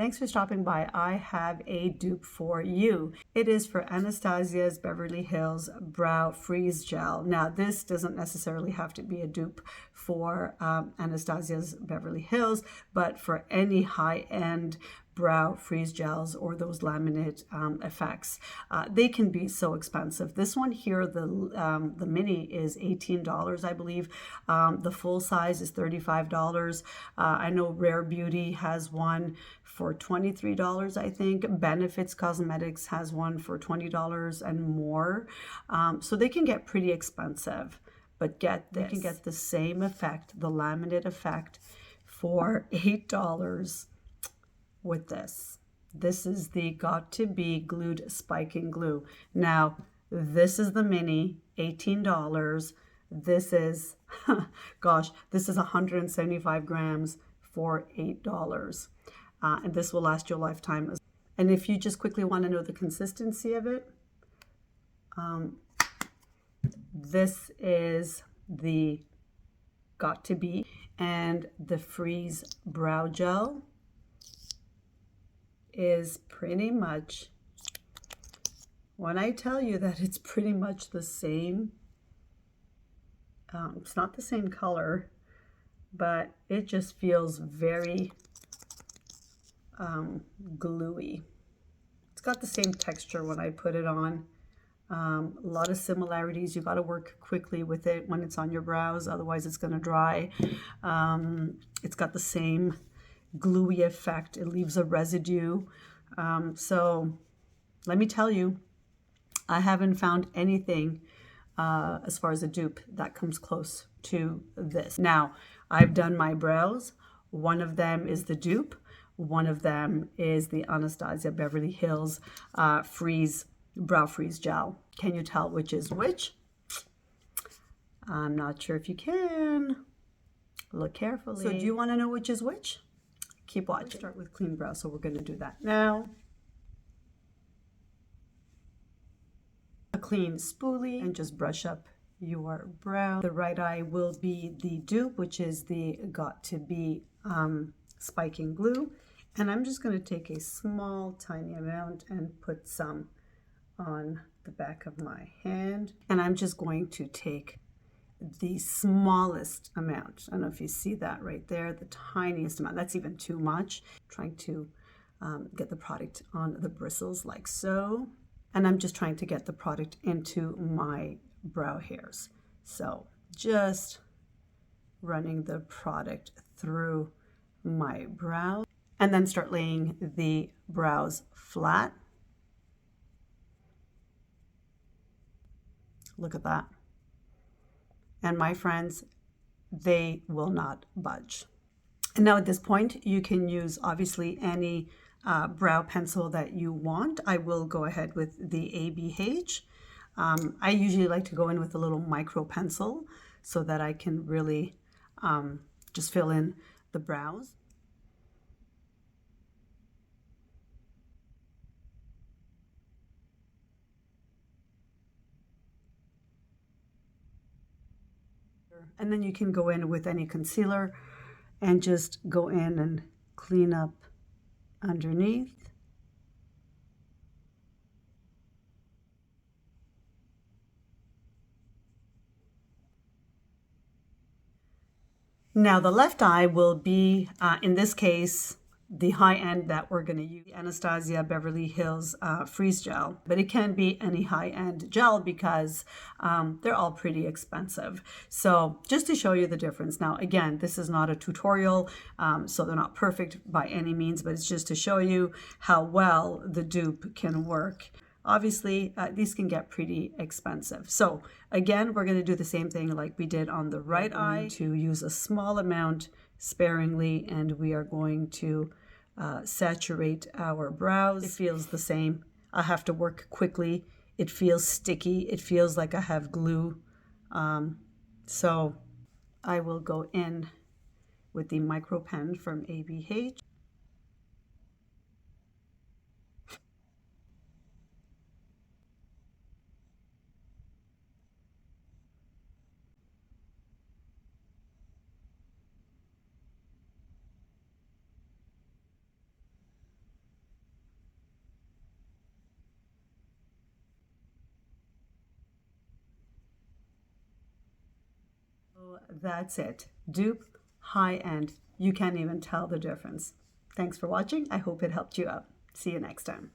Thanks for stopping by. I have a dupe for you. It is for Anastasia's Beverly Hills Brow Freeze Gel. Now, this doesn't necessarily have to be a dupe for Anastasia's Beverly Hills, but for any high-end brow freeze gels or those laminate effects. They can be so expensive. This one here, the mini is $18, I believe. The full size is $35. I know Rare Beauty has one for $23, I think. Benefits Cosmetics has one for $20 and more. So they can get pretty expensive. But get this, you can get the same effect, the laminate effect, for $8 with this. This is the Got to Be Glued Spiking Glue. Now, this is the mini, $18. This is, gosh, this is 175 grams for $8. And this will last your lifetime. And if you just quickly want to know the consistency of it, this is the Got to Be and the Freeze Brow Gel is pretty much, when I tell you that it's pretty much the same, it's not the same color, but it just feels very gluey. It's got the same texture when I put it on. A lot of similarities. You got to work quickly with it when it's on your brows, otherwise it's going to dry. It's got the same gluey effect. It leaves a residue. So let me tell you, I haven't found anything as far as a dupe that comes close to this. Now, I've done my brows. One of them is the dupe. One of them is the Anastasia Beverly Hills Brow Freeze Gel. Can you tell which is which? I'm not sure if you can. Look carefully. So do you want to know which is which? Keep watching. Let's start with clean brow, so we're going to do that now. A clean spoolie and just brush up your brow. The right eye will be the dupe, which is the Got to Be Spiking Glue. And I'm just going to take a small, tiny amount and put some on the back of my hand. And I'm just going to take the smallest amount. I don't know if you see that right there, the tiniest amount. That's even too much. Trying to get the product on the bristles like so. And I'm just trying to get the product into my brow hairs. So just running the product through my brow and then start laying the brows flat. Look at that. And my friends, they will not budge. And now at this point, you can use obviously any brow pencil that you want. I will go ahead with the ABH. I usually like to go in with a little micro pencil so that I can really just fill in the brows. And then you can go in with any concealer and just go in and clean up underneath. Now the left eye will be, in this case, the high end that we're going to use, Anastasia Beverly Hills Freeze Gel. But it can be any high end gel because they're all pretty expensive. So just to show you the difference. Now, again, this is not a tutorial, so they're not perfect by any means, but it's just to show you how well the dupe can work. Obviously, these can get pretty expensive. So again, we're going to do the same thing like we did on the right eye, to use a small amount sparingly, and we are going to saturate our brows. It feels the same. I have to work quickly. It feels sticky. It feels like I have glue. So I will go in with the micro pen from ABH. So that's it. Dupe, high end. You can't even tell the difference. Thanks for watching. I hope it helped you out. See you next time.